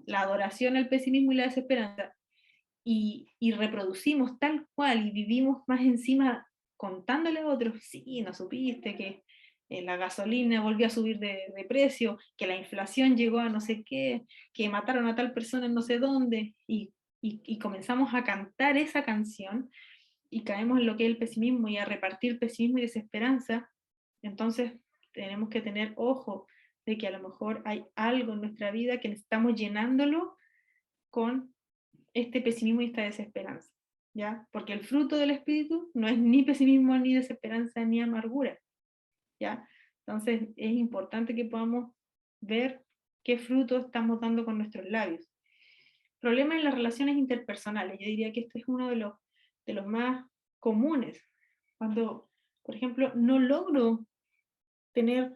la adoración al pesimismo y la desesperanza, y reproducimos tal cual y vivimos más encima contándole a otros, sí, no supiste que la gasolina volvió a subir de precio, que la inflación llegó a no sé qué, que mataron a tal persona en no sé dónde, y comenzamos a cantar esa canción y caemos en lo que es el pesimismo y a repartir pesimismo y desesperanza. Entonces tenemos que tener ojo de que a lo mejor hay algo en nuestra vida que estamos llenándolo con este pesimismo y esta desesperanza, ¿ya? Porque el fruto del espíritu no es ni pesimismo, ni desesperanza, ni amargura, ¿ya? Entonces es importante que podamos ver qué fruto estamos dando con nuestros labios. Problema en las relaciones interpersonales, yo diría que este es uno de los más comunes. Cuando, por ejemplo, no logro tener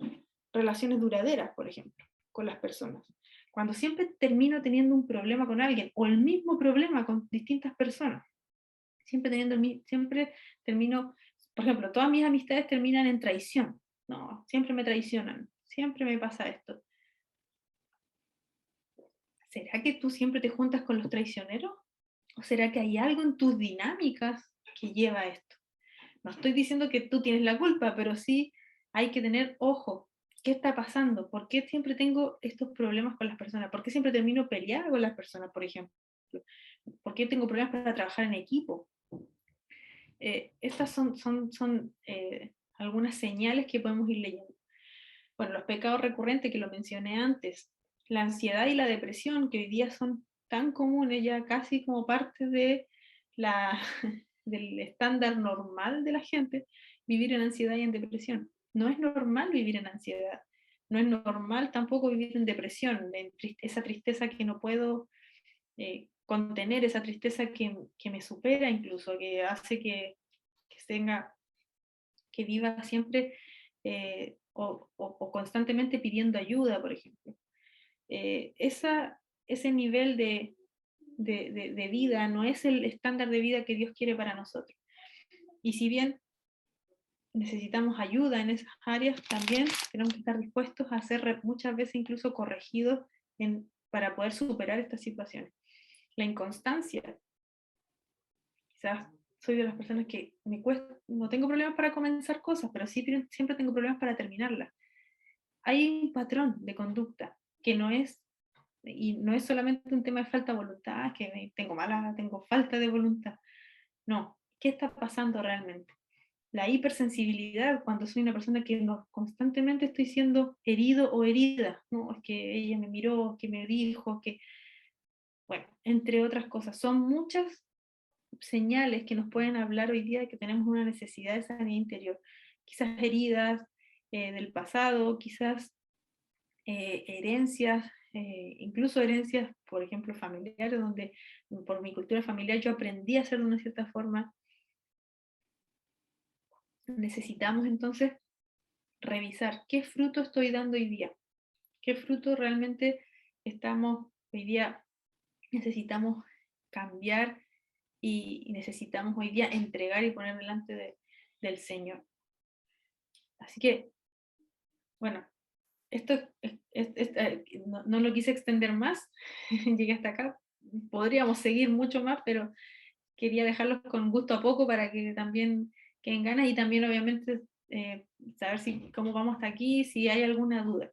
relaciones duraderas, por ejemplo, con las personas. Cuando siempre termino teniendo un problema con alguien o el mismo problema con distintas personas, siempre termino, por ejemplo, todas mis amistades terminan en traición. No, siempre me traicionan, siempre me pasa esto. ¿Será que tú siempre te juntas con los traicioneros? ¿O será que hay algo en tus dinámicas que lleva a esto? No estoy diciendo que tú tienes la culpa, pero sí hay que tener ojo. ¿Qué está pasando? ¿Por qué siempre tengo estos problemas con las personas? ¿Por qué siempre termino peleada con las personas, por ejemplo? ¿Por qué tengo problemas para trabajar en equipo? Estas son algunas señales que podemos ir leyendo. Bueno, los pecados recurrentes que lo mencioné antes, la ansiedad y la depresión, que hoy día son tan comunes, ya casi como parte la, del estándar normal de la gente, vivir en ansiedad y en depresión. No es normal vivir en ansiedad, no es normal tampoco vivir en depresión, esa tristeza que no puedo contener, esa tristeza que me supera incluso, que hace tenga, que viva siempre o constantemente pidiendo ayuda, por ejemplo. Ese nivel de vida no es el estándar de vida que Dios quiere para nosotros. Y si bien necesitamos ayuda en esas áreas, también tenemos que estar dispuestos a ser muchas veces incluso corregidos para poder superar estas situaciones. La inconstancia, quizás soy de las personas que me cuesta, no tengo problemas para comenzar cosas, pero sí siempre tengo problemas para terminarlas. Hay un patrón de conducta que no es solamente un tema de falta de voluntad, que tengo falta de voluntad. No, ¿qué está pasando realmente? La hipersensibilidad, cuando soy una persona que constantemente estoy siendo herido o herida, no, es que ella me miró, que me dijo, bueno, entre otras cosas, son muchas señales que nos pueden hablar hoy día de que tenemos una necesidad de sanidad interior. Quizás heridas del pasado, quizás herencias incluso herencias, por ejemplo, familiares, donde por mi cultura familiar yo aprendí a hacer de una cierta forma. Necesitamos entonces revisar qué fruto estoy dando hoy día, qué fruto realmente estamos hoy día, necesitamos cambiar y necesitamos hoy día entregar y poner delante del Señor. Así que, bueno, esto no lo quise extender más, llegué hasta acá, podríamos seguir mucho más, pero quería dejarlos con gusto a poco para que también queden ganas y también obviamente saber cómo vamos hasta aquí, si hay alguna duda.